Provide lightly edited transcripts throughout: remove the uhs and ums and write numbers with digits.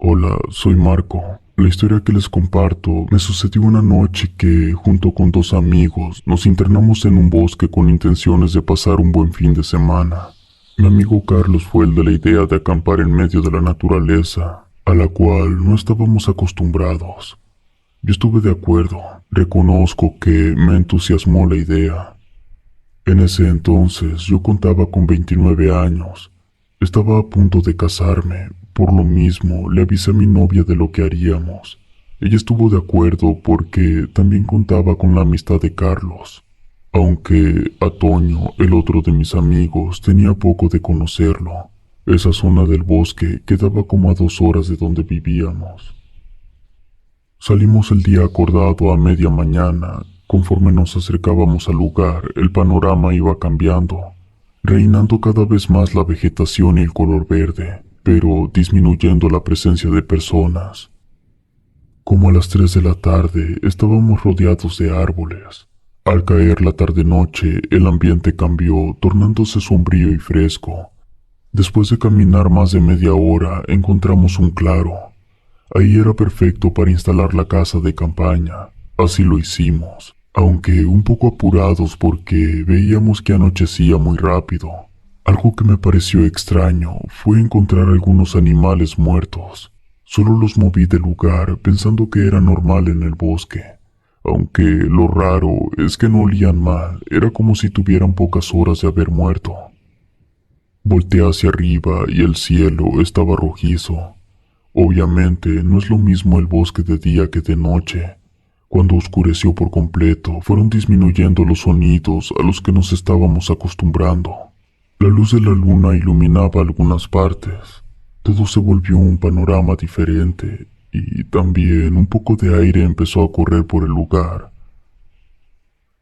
Hola, soy Marco. La historia que les comparto me sucedió una noche que, junto con dos amigos, nos internamos en un bosque con intenciones de pasar un buen fin de semana. Mi amigo Carlos fue el de la idea de acampar en medio de la naturaleza, a la cual no estábamos acostumbrados. Yo estuve de acuerdo, reconozco que me entusiasmó la idea. En ese entonces yo contaba con 29 años. Estaba a punto de casarme, por lo mismo le avisé a mi novia de lo que haríamos. Ella estuvo de acuerdo porque también contaba con la amistad de Carlos, aunque a Toño, el otro de mis amigos, tenía poco de conocerlo. Esa zona del bosque quedaba como a 2 horas de donde vivíamos. Salimos el día acordado a media mañana. Conforme nos acercábamos al lugar, el panorama iba cambiando, reinando cada vez más la vegetación y el color verde, pero disminuyendo la presencia de personas. Como a las 3 de la tarde estábamos rodeados de árboles. Al caer la tarde-noche, el ambiente cambió, tornándose sombrío y fresco. Después de caminar más de media hora, encontramos un claro. Ahí era perfecto para instalar la casa de campaña. Así lo hicimos, aunque un poco apurados porque veíamos que anochecía muy rápido. Algo que me pareció extraño fue encontrar algunos animales muertos. Solo los moví del lugar pensando que era normal en el bosque, aunque lo raro es que no olían mal, era como si tuvieran pocas horas de haber muerto. Volteé hacia arriba y el cielo estaba rojizo. Obviamente no es lo mismo el bosque de día que de noche. Cuando oscureció por completo, fueron disminuyendo los sonidos a los que nos estábamos acostumbrando. La luz de la luna iluminaba algunas partes. Todo se volvió un panorama diferente, y también un poco de aire empezó a correr por el lugar.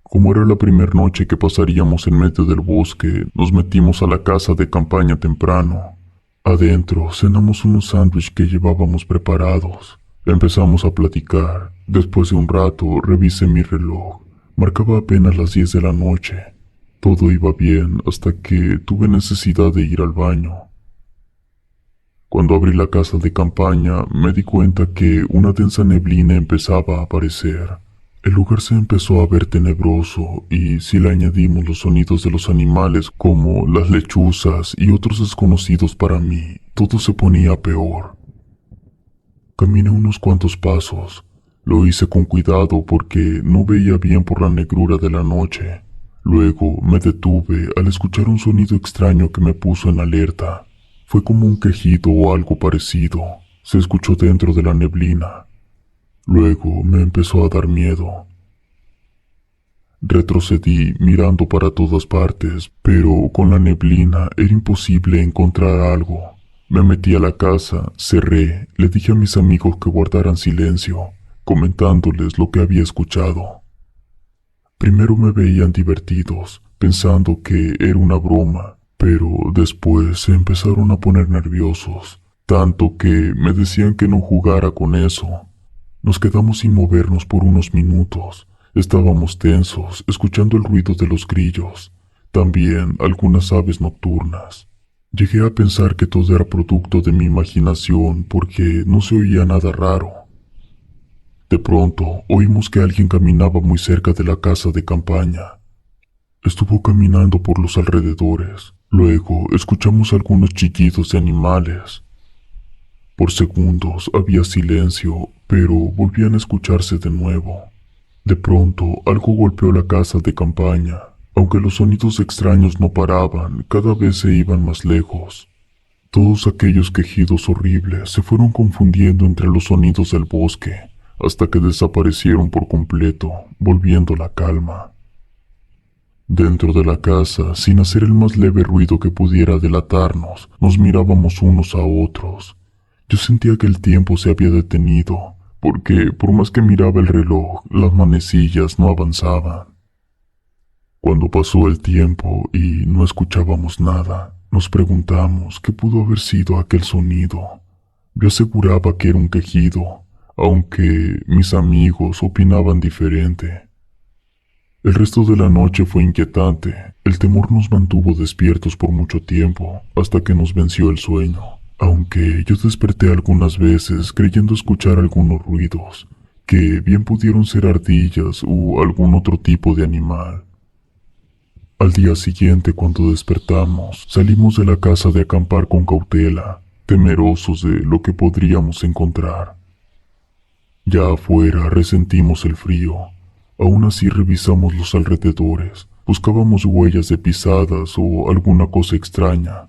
Como era la primera noche que pasaríamos en medio del bosque, nos metimos a la casa de campaña temprano. Adentro cenamos unos sándwiches que llevábamos preparados. Empezamos a platicar. Después de un rato revisé mi reloj. Marcaba apenas las 10 de la noche. Todo iba bien hasta que tuve necesidad de ir al baño. Cuando abrí la casa de campaña me di cuenta que una densa neblina empezaba a aparecer. El lugar se empezó a ver tenebroso y si le añadimos los sonidos de los animales como las lechuzas y otros desconocidos para mí, todo se ponía peor. Caminé unos cuantos pasos. Lo hice con cuidado porque no veía bien por la negrura de la noche. Luego me detuve al escuchar un sonido extraño que me puso en alerta. Fue como un quejido o algo parecido. Se escuchó dentro de la neblina. Luego me empezó a dar miedo. Retrocedí mirando para todas partes, pero con la neblina era imposible encontrar algo. Me metí a la casa, cerré, le dije a mis amigos que guardaran silencio, comentándoles lo que había escuchado. Primero me veían divertidos, pensando que era una broma, pero después se empezaron a poner nerviosos, tanto que me decían que no jugara con eso. Nos quedamos sin movernos por unos minutos. Estábamos tensos, escuchando el ruido de los grillos, también algunas aves nocturnas. Llegué a pensar que todo era producto de mi imaginación porque no se oía nada raro. De pronto, oímos que alguien caminaba muy cerca de la casa de campaña. Estuvo caminando por los alrededores. Luego, escuchamos algunos chillidos de animales. Por segundos había silencio, pero volvían a escucharse de nuevo. De pronto, algo golpeó la casa de campaña. Aunque los sonidos extraños no paraban, cada vez se iban más lejos. Todos aquellos quejidos horribles se fueron confundiendo entre los sonidos del bosque, hasta que desaparecieron por completo, volviendo la calma. Dentro de la casa, sin hacer el más leve ruido que pudiera delatarnos, nos mirábamos unos a otros. Yo sentía que el tiempo se había detenido, porque por más que miraba el reloj, las manecillas no avanzaban. Cuando pasó el tiempo y no escuchábamos nada, nos preguntamos qué pudo haber sido aquel sonido. Yo aseguraba que era un quejido, aunque mis amigos opinaban diferente. El resto de la noche fue inquietante. El temor nos mantuvo despiertos por mucho tiempo, hasta que nos venció el sueño. aunque yo desperté algunas veces creyendo escuchar algunos ruidos, que bien pudieron ser ardillas o algún otro tipo de animal. Al día siguiente, cuando despertamos, salimos de la casa de acampar con cautela, temerosos de lo que podríamos encontrar. Ya afuera resentimos el frío. Aún así revisamos los alrededores, buscábamos huellas de pisadas o alguna cosa extraña.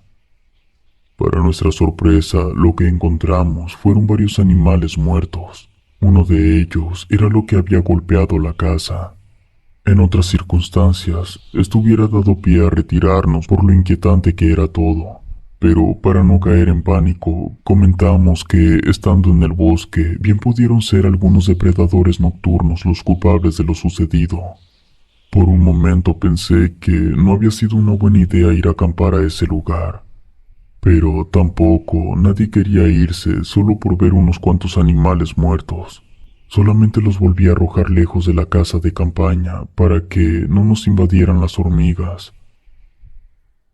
Para nuestra sorpresa, lo que encontramos fueron varios animales muertos. Uno de ellos era lo que había golpeado la casa. En otras circunstancias, esto hubiera dado pie a retirarnos por lo inquietante que era todo. Pero para no caer en pánico, comentamos que, estando en el bosque, bien pudieron ser algunos depredadores nocturnos los culpables de lo sucedido. Por un momento pensé que no había sido una buena idea ir a acampar a ese lugar. Pero tampoco nadie quería irse solo por ver unos cuantos animales muertos. Solamente los volví a arrojar lejos de la casa de campaña para que no nos invadieran las hormigas.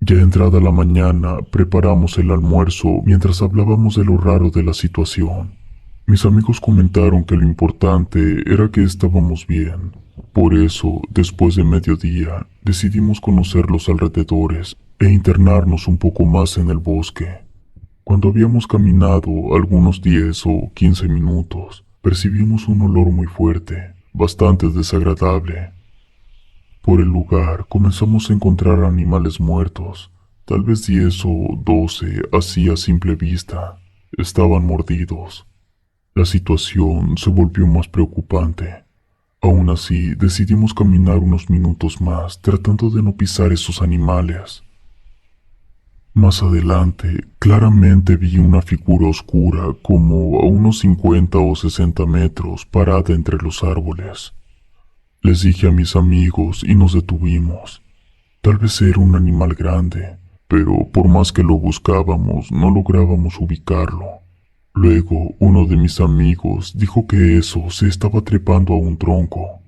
Ya entrada la mañana, preparamos el almuerzo mientras hablábamos de lo raro de la situación. Mis amigos comentaron que lo importante era que estábamos bien. Por eso, después de mediodía, decidimos conocer los alrededores e internarnos un poco más en el bosque. Cuando habíamos caminado algunos 10 o 15 minutos, percibimos un olor muy fuerte, bastante desagradable. Por el lugar comenzamos a encontrar animales muertos, tal vez 10 o 12 así a simple vista. Estaban mordidos. La situación se volvió más preocupante. Aún así, decidimos caminar unos minutos más, tratando de no pisar esos animales. Más adelante, claramente vi una figura oscura, como a unos 50 o 60 metros, parada entre los árboles. Les dije a mis amigos y nos detuvimos. Tal vez era un animal grande, pero por más que lo buscábamos, no lográbamos ubicarlo. Luego, uno de mis amigos dijo que eso se estaba trepando a un tronco.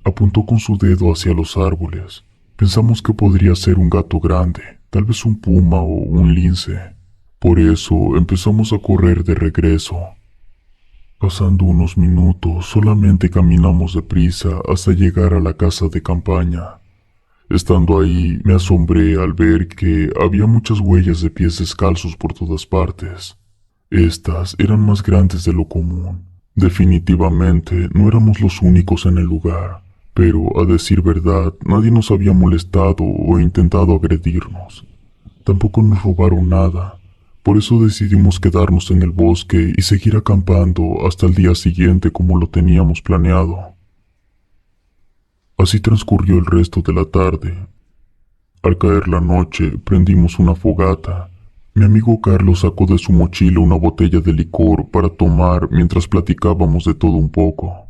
Apuntó con su dedo hacia los árboles. Pensamos que podría ser un gato grande, tal vez un puma o un lince. Por eso empezamos a correr de regreso. Pasando unos minutos, solamente caminamos deprisa hasta llegar a la casa de campaña. Estando ahí, me asombré al ver que había muchas huellas de pies descalzos por todas partes. Estas eran más grandes de lo común. Definitivamente no éramos los únicos en el lugar, pero a decir verdad, nadie nos había molestado o intentado agredirnos. Tampoco nos robaron nada. Por eso decidimos quedarnos en el bosque y seguir acampando hasta el día siguiente como lo teníamos planeado. Así transcurrió el resto de la tarde. Al caer la noche, prendimos una fogata. Mi amigo Carlos sacó de su mochila una botella de licor para tomar mientras platicábamos de todo un poco.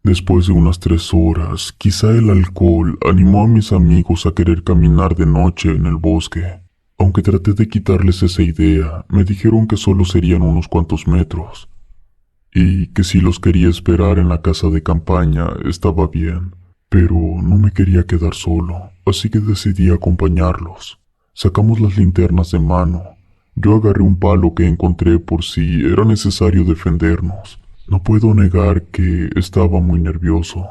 Después de unas 3 horas, quizá el alcohol animó a mis amigos a querer caminar de noche en el bosque. Aunque traté de quitarles esa idea, me dijeron que solo serían unos cuantos metros, y que si los quería esperar en la casa de campaña estaba bien, pero no me quería quedar solo, así que decidí acompañarlos. Sacamos las linternas de mano. Yo agarré un palo que encontré por si era necesario defendernos. No puedo negar que estaba muy nervioso.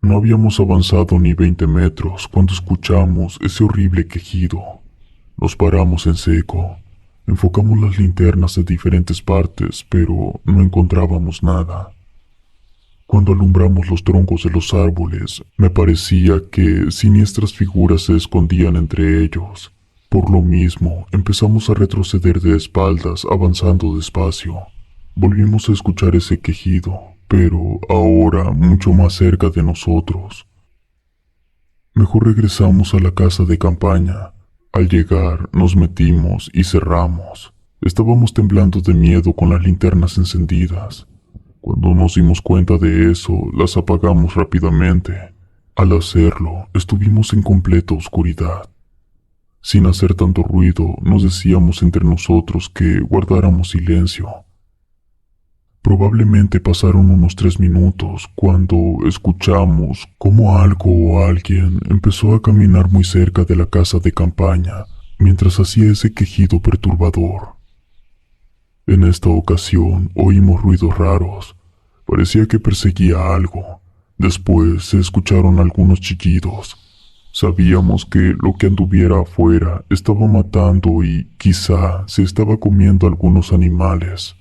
No habíamos avanzado ni 20 metros cuando escuchamos ese horrible quejido. Nos paramos en seco. Enfocamos las linternas de diferentes partes, pero no encontrábamos nada. Cuando alumbramos los troncos de los árboles, me parecía que siniestras figuras se escondían entre ellos. Por lo mismo, empezamos a retroceder de espaldas, avanzando despacio. Volvimos a escuchar ese quejido, pero ahora mucho más cerca de nosotros. Mejor regresamos a la casa de campaña. Al llegar, nos metimos y cerramos. Estábamos temblando de miedo con las linternas encendidas. Cuando nos dimos cuenta de eso, las apagamos rápidamente. Al hacerlo, estuvimos en completa oscuridad. Sin hacer tanto ruido, nos decíamos entre nosotros que guardáramos silencio. Probablemente pasaron unos 3 minutos cuando escuchamos cómo algo o alguien empezó a caminar muy cerca de la casa de campaña, mientras hacía ese quejido perturbador. En esta ocasión oímos ruidos raros. Parecía que perseguía algo. Después se escucharon algunos chillidos. Sabíamos que lo que anduviera afuera estaba matando y quizá se estaba comiendo algunos animales.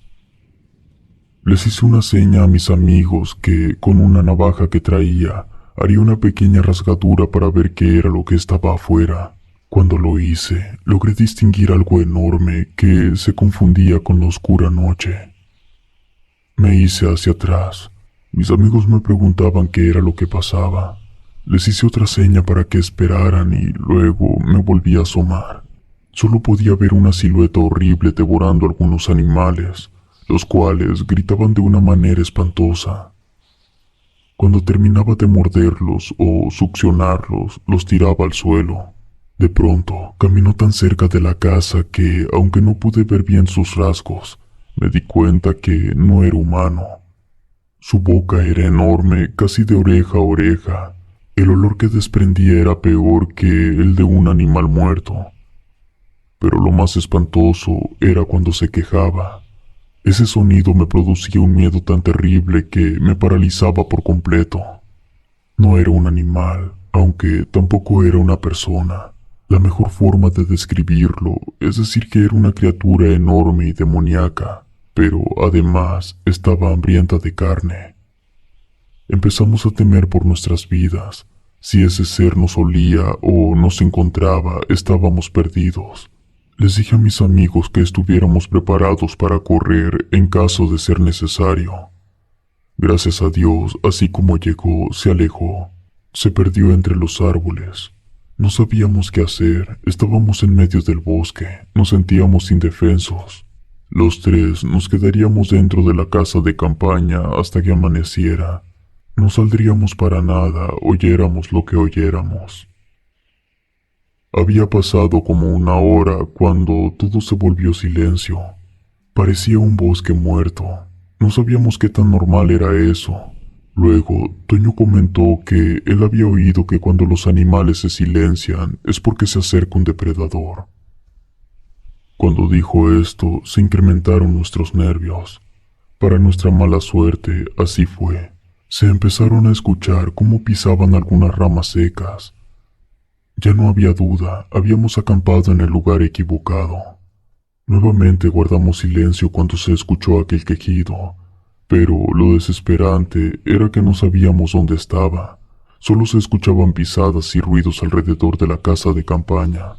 Les hice una seña a mis amigos que con una navaja que traía haría una pequeña rasgadura para ver qué era lo que estaba afuera. Cuando lo hice, logré distinguir algo enorme que se confundía con la oscura noche. Me hice hacia atrás. Mis amigos me preguntaban qué era lo que pasaba. Les hice otra seña para que esperaran y luego me volví a asomar. Solo podía ver una silueta horrible devorando algunos animales, los cuales gritaban de una manera espantosa. Cuando terminaba de morderlos o succionarlos, los tiraba al suelo. De pronto, caminó tan cerca de la casa que, aunque no pude ver bien sus rasgos, me di cuenta que no era humano. Su boca era enorme, casi de oreja a oreja. El olor que desprendía era peor que el de un animal muerto. Pero lo más espantoso era cuando se quejaba. Ese sonido me producía un miedo tan terrible que me paralizaba por completo. No era un animal, aunque tampoco era una persona. La mejor forma de describirlo es decir que era una criatura enorme y demoníaca, pero además estaba hambrienta de carne. Empezamos a temer por nuestras vidas. Si ese ser nos olía o nos encontraba, estábamos perdidos. Les dije a mis amigos que estuviéramos preparados para correr en caso de ser necesario. Gracias a Dios, así como llegó, se alejó. Se perdió entre los árboles. No sabíamos qué hacer, estábamos en medio del bosque, nos sentíamos indefensos. Los tres nos quedaríamos dentro de la casa de campaña hasta que amaneciera. No saldríamos para nada, oyéramos lo que oyéramos. Había pasado como una hora cuando todo se volvió silencio. Parecía un bosque muerto. No sabíamos qué tan normal era eso. Luego, Toño comentó que él había oído que cuando los animales se silencian es porque se acerca un depredador. Cuando dijo esto, se incrementaron nuestros nervios. Para nuestra mala suerte, así fue. Se empezaron a escuchar cómo pisaban algunas ramas secas. Ya no había duda, habíamos acampado en el lugar equivocado. Nuevamente guardamos silencio cuando se escuchó aquel quejido, pero lo desesperante era que no sabíamos dónde estaba. Solo se escuchaban pisadas y ruidos alrededor de la casa de campaña.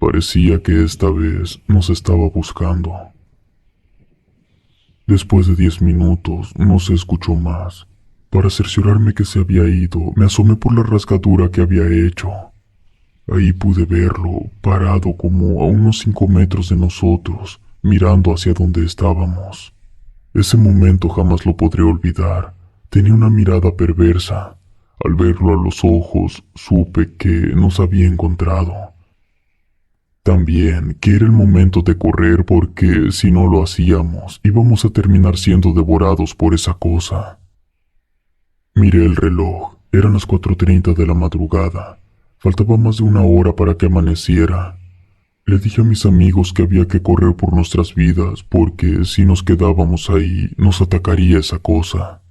Parecía que esta vez nos estaba buscando. Después de 10 minutos no se escuchó más. Para cerciorarme que se había ido, me asomé por la rasgadura que había hecho. Ahí pude verlo, parado como a unos 5 metros de nosotros, mirando hacia donde estábamos. Ese momento jamás lo podré olvidar. Tenía una mirada perversa. Al verlo a los ojos, supe que nos había encontrado. También que era el momento de correr porque si no lo hacíamos, íbamos a terminar siendo devorados por esa cosa. Miré el reloj. Eran las 4:30 de la madrugada. Faltaba más de una hora para que amaneciera. Le dije a mis amigos que había que correr por nuestras vidas porque si nos quedábamos ahí nos atacaría esa cosa.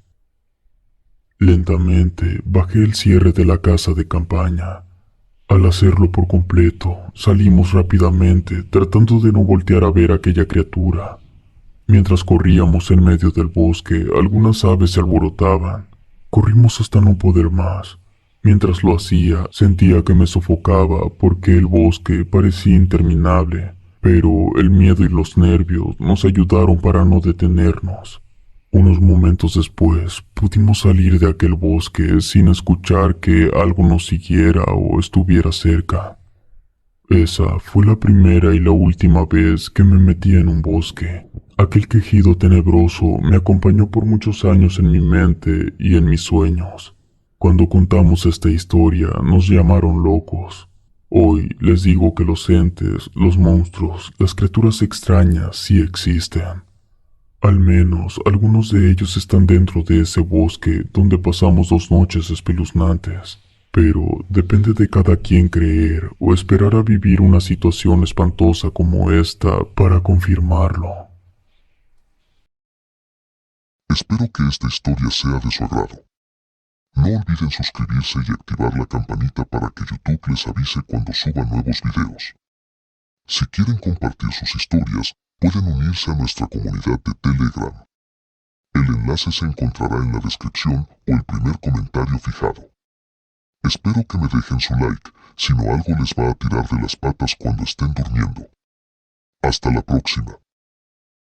Lentamente bajé el cierre de la casa de campaña. Al hacerlo por completo, salimos rápidamente tratando de no voltear a ver a aquella criatura. Mientras corríamos en medio del bosque, algunas aves se alborotaban. Corrimos hasta no poder más. Mientras lo hacía, sentía que me sofocaba porque el bosque parecía interminable, pero el miedo y los nervios nos ayudaron para no detenernos. Unos momentos después, pudimos salir de aquel bosque sin escuchar que algo nos siguiera o estuviera cerca. Esa fue la primera y la última vez que me metí en un bosque. Aquel quejido tenebroso me acompañó por muchos años en mi mente y en mis sueños. Cuando contamos esta historia nos llamaron locos. Hoy les digo que los entes, los monstruos, las criaturas extrañas sí existen. Al menos algunos de ellos están dentro de ese bosque donde pasamos 2 noches espeluznantes. pero depende de cada quien creer o esperar a vivir una situación espantosa como esta para confirmarlo. Espero que esta historia sea de su agrado. No olviden suscribirse y activar la campanita para que YouTube les avise cuando suba nuevos videos. Si quieren compartir sus historias, pueden unirse a nuestra comunidad de Telegram. El enlace se encontrará en la descripción o el primer comentario fijado. Espero que me dejen su like, si no algo les va a tirar de las patas cuando estén durmiendo. Hasta la próxima.